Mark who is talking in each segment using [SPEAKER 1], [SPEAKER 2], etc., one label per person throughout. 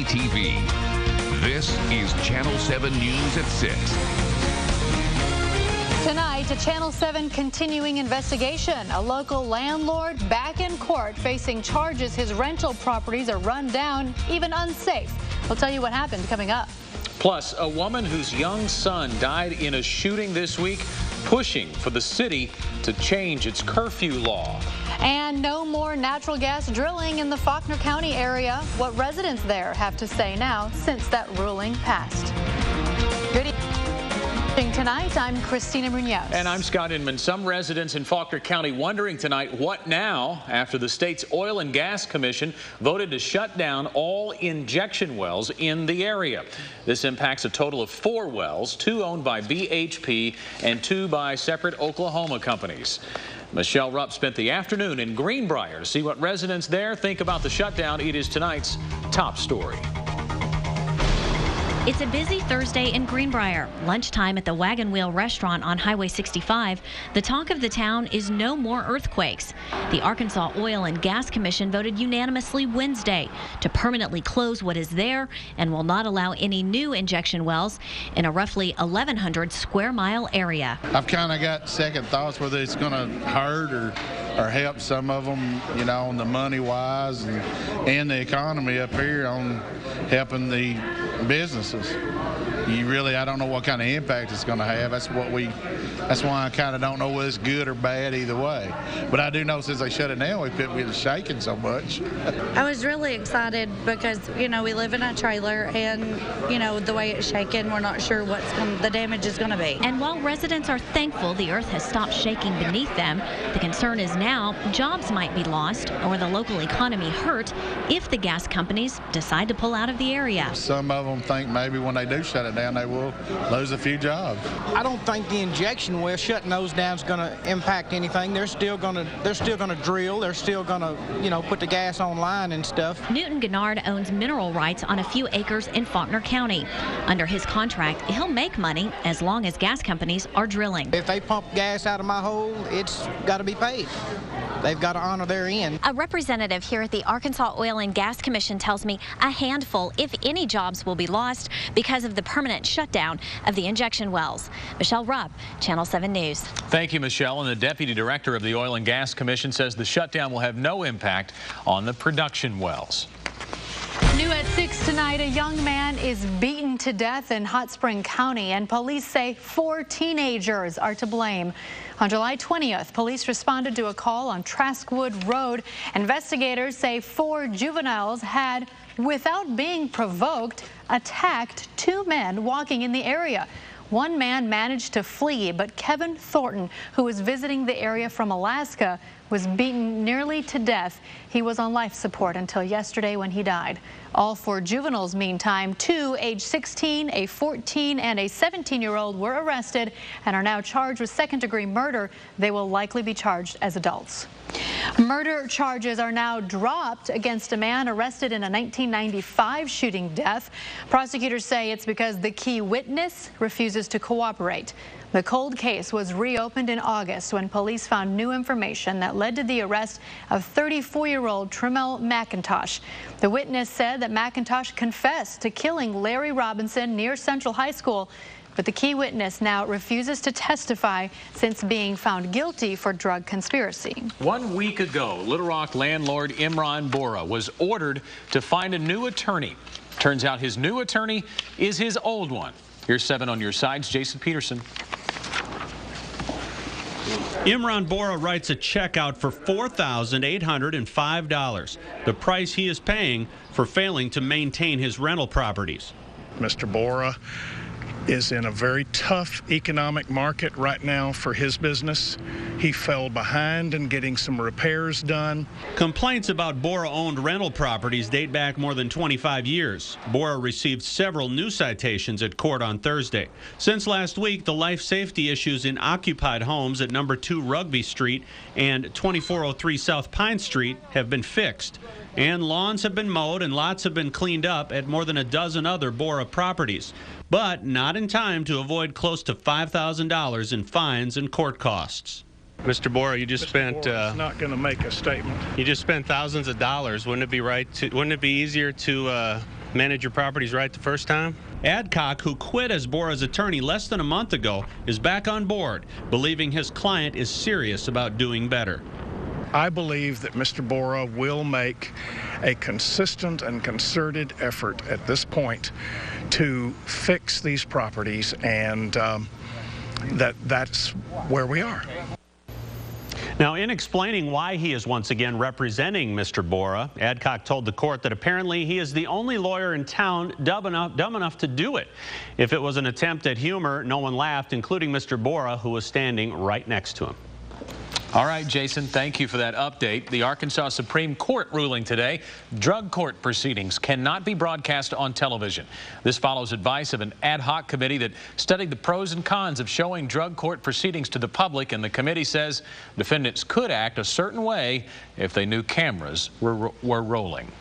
[SPEAKER 1] KATV. This is Channel 7 News at 6.
[SPEAKER 2] Tonight, a Channel 7 continuing investigation. A local landlord back in court facing charges his rental properties are run down, even unsafe. We'll tell you what happened coming up.
[SPEAKER 3] Plus, a woman whose young son died in a shooting this week, pushing for the city to change its curfew law.
[SPEAKER 2] And no more natural gas drilling in the Faulkner County area. What residents there have to say now since that ruling passed. Good evening. Tonight, I'm Christina Munoz.
[SPEAKER 3] And I'm Scott Inman. Some residents in Faulkner County wondering tonight what now after the state's Oil and Gas Commission voted to shut down all injection wells in the area. This impacts a total of 4 wells, 2 owned by BHP and 2 by separate Oklahoma companies. Michelle Rupp spent the afternoon in Greenbrier to see what residents there think about the shutdown. It is tonight's top story.
[SPEAKER 4] It's a busy Thursday in Greenbrier. Lunchtime at the Wagon Wheel restaurant on Highway 65. The talk of the town is no more earthquakes. The Arkansas Oil and Gas Commission voted unanimously Wednesday to permanently close what is there and will not allow any new injection wells in a roughly 1,100 square mile area.
[SPEAKER 5] I've kind of got second thoughts whether it's going to hurt or help some of them, you know, on the money wise and the economy up here on helping the businesses. I don't know what kind of impact it's going to have. That's why I kind of don't know whether it's good or bad either way. But I do know since they shut it down, we couldn't be shaking so much.
[SPEAKER 6] I was really excited because, you know, we live in a trailer and, you know, the way it's shaking, we're not sure what the damage is going to be.
[SPEAKER 4] And while residents are thankful the earth has stopped shaking beneath them, the concern is now jobs might be lost or the local economy hurt if the gas companies decide to pull out of the area.
[SPEAKER 5] Some of them think maybe when they do shut it down, they will lose a few jobs.
[SPEAKER 7] I don't think the injection well shutting those down is going to impact anything. They're still going to drill. They're still going to, you know, put the gas online and stuff.
[SPEAKER 4] Newton Gennard owns mineral rights on a few acres in Faulkner County. Under his contract, he'll make money as long as gas companies are drilling.
[SPEAKER 7] If they pump gas out of my hole, it's got to be paid. They've got to honor their end.
[SPEAKER 4] A representative here at the Arkansas Oil and Gas Commission tells me a handful, if any, jobs will be lost because of the permanent shutdown of the injection wells. Michelle Rupp, Channel 7 News.
[SPEAKER 3] Thank you, Michelle. And the deputy director of the Oil and Gas Commission says the shutdown will have no impact on the production wells.
[SPEAKER 2] New at 6 tonight, a young man is beaten to death in Hot Spring County, and police say 4 teenagers are to blame. On July 20th, police responded to a call on Traskwood Road. Investigators say 4 juveniles had, without being provoked, attacked 2 men walking in the area. One man managed to flee, but Kevin Thornton, who was visiting the area from Alaska, was beaten nearly to death. He was on life support until yesterday when he died. All 4 juveniles, meantime, 2 age 16, a 14, and a 17-year-old were arrested and are now charged with second-degree murder. They will likely be charged as adults. Murder charges are now dropped against a man arrested in a 1995 shooting death. Prosecutors say it's because the key witness refuses to cooperate. The cold case was reopened in August when police found new information that led to the arrest of 34-year-old Tremel McIntosh. The witness said that McIntosh confessed to killing Larry Robinson near Central High School, but the key witness now refuses to testify since being found guilty for drug conspiracy. 1
[SPEAKER 3] week ago, Little Rock landlord Imran Bora was ordered to find a new attorney. Turns out his new attorney is his old one. Here's 7 on your sides, Jason Peterson.
[SPEAKER 8] Imran Bora writes a check out for $4,805, the price he is paying for failing to maintain his rental properties.
[SPEAKER 9] Mr. Bora is in a very tough economic market right now for his business. He fell behind in getting some repairs done.
[SPEAKER 8] Complaints about Bora-owned rental properties date back more than 25 years. Bora received several new citations at court on Thursday. Since last week, the life safety issues in occupied homes at number 2 Rugby Street and 2403 South Pine Street have been fixed. And lawns have been mowed and lots have been cleaned up at more than a dozen other Bora properties, but not in time to avoid close to $5,000 in fines and court costs.
[SPEAKER 10] Mr. Bora, you just spent.
[SPEAKER 9] Not going to make a statement.
[SPEAKER 10] You just spent thousands of dollars. Wouldn't it be easier to manage your properties right the first time.
[SPEAKER 8] Adcock, who quit as Bora's attorney less than a month ago, is back on board, believing his client is serious about doing better.
[SPEAKER 9] I believe that Mr. Bora will make a consistent and concerted effort at this point to fix these properties, and that's where we are.
[SPEAKER 8] Now, in explaining why he is once again representing Mr. Bora, Adcock told the court that apparently he is the only lawyer in town dumb enough to do it. If it was an attempt at humor, no one laughed, including Mr. Bora, who was standing right next to him.
[SPEAKER 3] All right, Jason, thank you for that update. The Arkansas Supreme Court ruling today, drug court proceedings cannot be broadcast on television. This follows advice of an ad hoc committee that studied the pros and cons of showing drug court proceedings to the public, and the committee says defendants could act a certain way if they knew cameras were rolling.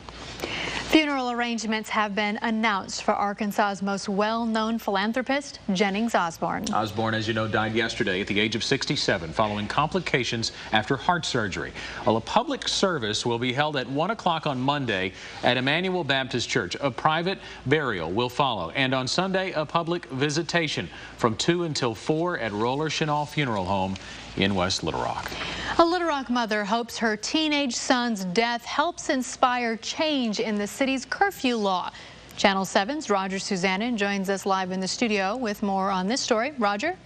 [SPEAKER 2] Funeral arrangements have been announced for Arkansas's most well-known philanthropist, Jennings Osborne.
[SPEAKER 3] Osborne, as you know, died yesterday at the age of 67 following complications after heart surgery. Well, a public service will be held at 1 o'clock on Monday at Emmanuel Baptist Church. A private burial will follow, and on Sunday, a public visitation from 2 until 4 at Roller Chenal Funeral Home in West Little Rock.
[SPEAKER 2] A Little Rock mother hopes her teenage son's death helps inspire change in the city's curfew law. Channel 7's Roger Susannon joins us live in the studio with more on this story. Roger?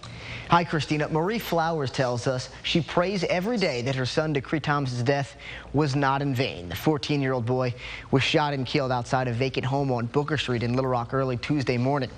[SPEAKER 11] Hi, Christina. Marie Flowers tells us she prays every day that her son Decree Thomas's death was not in vain. The 14-year-old boy was shot and killed outside a vacant home on Booker Street in Little Rock early Tuesday morning.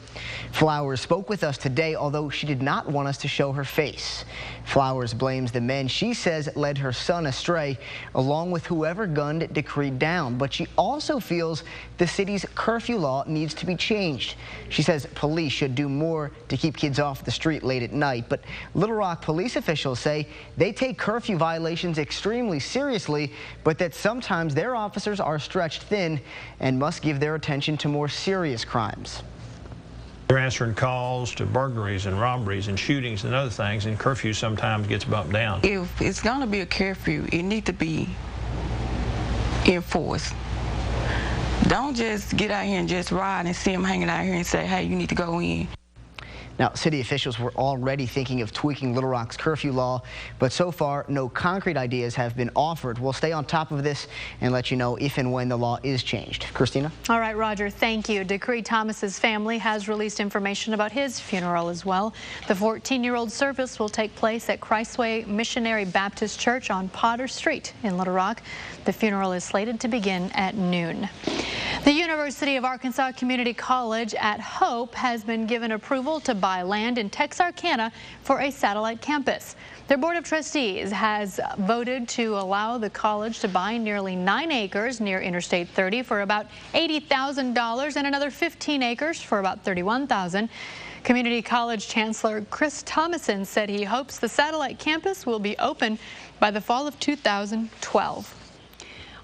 [SPEAKER 11] Flowers spoke with us today, although she did not want us to show her face. Flowers blames the men she says led her son astray, along with whoever gunned Decree down. But she also feels the city's curfew law needs to be changed. She says police should do more to keep kids off the street late at night. But Little Rock police officials say they take curfew violations extremely seriously, but that sometimes their officers are stretched thin and must give their attention to more serious crimes.
[SPEAKER 12] They're answering calls to burglaries and robberies and shootings and other things, and curfew sometimes gets bumped down.
[SPEAKER 13] If it's going to be a curfew, it needs to be enforced. Don't just get out here and just ride and see them hanging out here and say, hey, you need to go in.
[SPEAKER 11] Now, city officials were already thinking of tweaking Little Rock's curfew law, but so far, no concrete ideas have been offered. We'll stay on top of this and let you know if and when the law is changed. Christina?
[SPEAKER 2] All right, Roger, thank you. Decree Thomas's family has released information about his funeral as well. The 14-year-old service will take place at Christway Missionary Baptist Church on Potter Street in Little Rock. The funeral is slated to begin at noon. The University of Arkansas Community College at Hope has been given approval to buy land in Texarkana for a satellite campus. Their Board of Trustees has voted to allow the college to buy nearly 9 acres near Interstate 30 for about $80,000 and another 15 acres for about $31,000. Community College Chancellor Chris Thomason said he hopes the satellite campus will be open by the fall of 2012.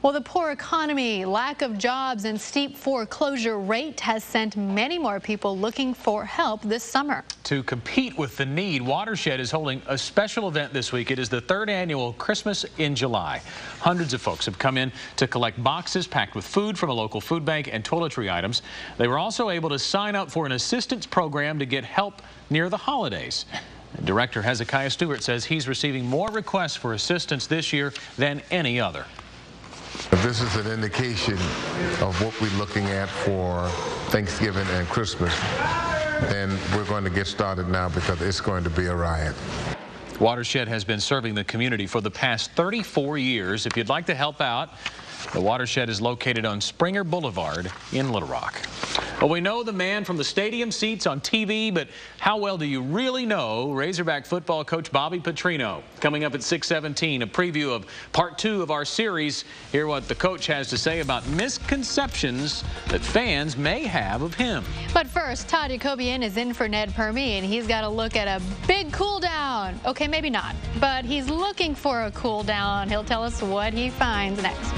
[SPEAKER 2] Well, the poor economy, lack of jobs, and steep foreclosure rate has sent many more people looking for help this summer.
[SPEAKER 3] To compete with the need, Watershed is holding a special event this week. It is the 3rd annual Christmas in July. Hundreds of folks have come in to collect boxes packed with food from a local food bank and toiletry items. They were also able to sign up for an assistance program to get help near the holidays. Director Hezekiah Stewart says he's receiving more requests for assistance this year than any other.
[SPEAKER 14] If this is an indication of what we're looking at for Thanksgiving and Christmas, then we're going to get started now because it's going to be a riot.
[SPEAKER 3] Watershed has been serving the community for the past 34 years. If you'd like to help out, the Watershed is located on Springer Boulevard in Little Rock. Well, we know the man from the stadium seats on TV, but how well do you really know Razorback football coach Bobby Petrino? Coming up at 6:17, a preview of part 2 of our series. Hear what the coach has to say about misconceptions that fans may have of him.
[SPEAKER 2] But first, Todd Jacobian is in for Ned Permy, and he's got to look at a big cool down. Okay, maybe not, but he's looking for a cool down. He'll tell us what he finds next.